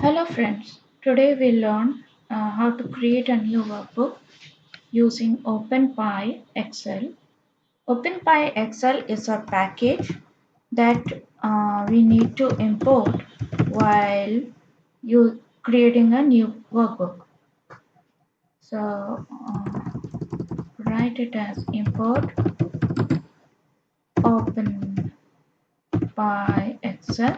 Hello friends, today we learn how to create a new workbook using OpenPy Excel. OpenPy Excel is a package that we need to import while you creating a new workbook. So write it as import OpenPy Excel.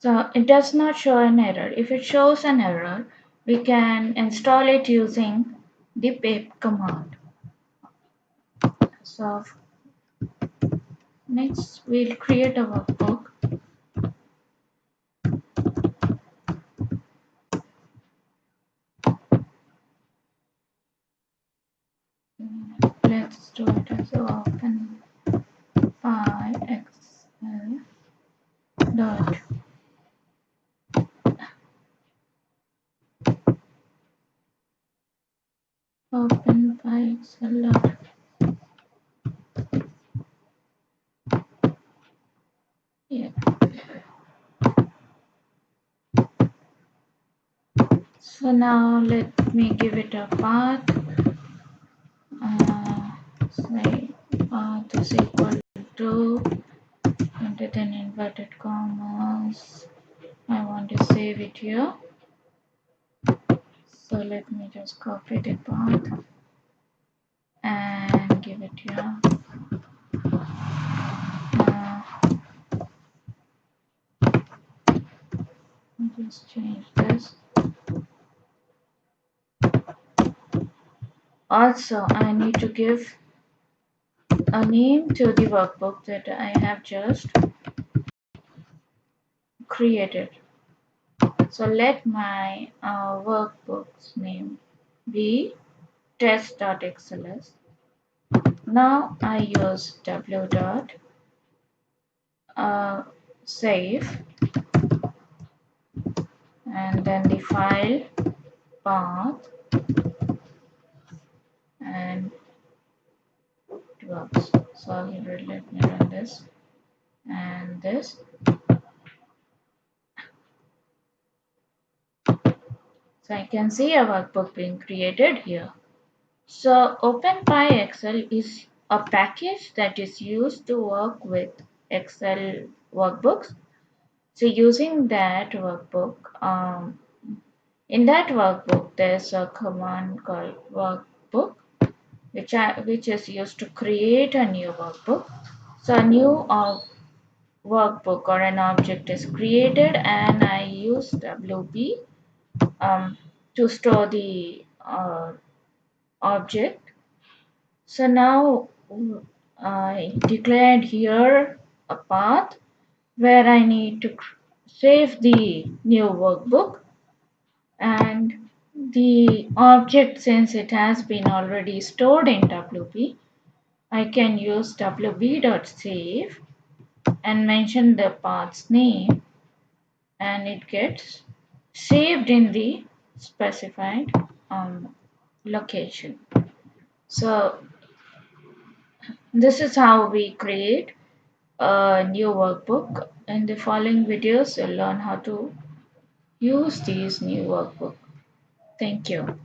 So it does not show an error. If it shows an error, we can install it using the pip command. So next we'll create a workbook. Let's do it as open by excel dot open by excel dot. Yeah. So now let me give it a path. Say path is equal to and then inverted commas. I want to save it here. So let me just copy the path and give it here. Just change this. Also, I need to give a name to the workbook that I have just created. So let my workbook's name be test.xls. Now I use w dot save and then the file path and it works. So here let me run this and this. So I can see a workbook being created here. So OpenPy Excel is a package that is used to work with Excel workbooks. So using that workbook, in that workbook, there's a command called workbook, which is used to create a new workbook. So a new workbook or an object is created, and I use WB to store the object. So now I declared here a path where I need to save the new workbook, and the object, since it has been already stored in WP, I can use wb.save and mention the path's name, and it gets saved in the specified location. So this is how we create a new workbook. In the following videos, you'll learn how to use these new workbook. Thank you.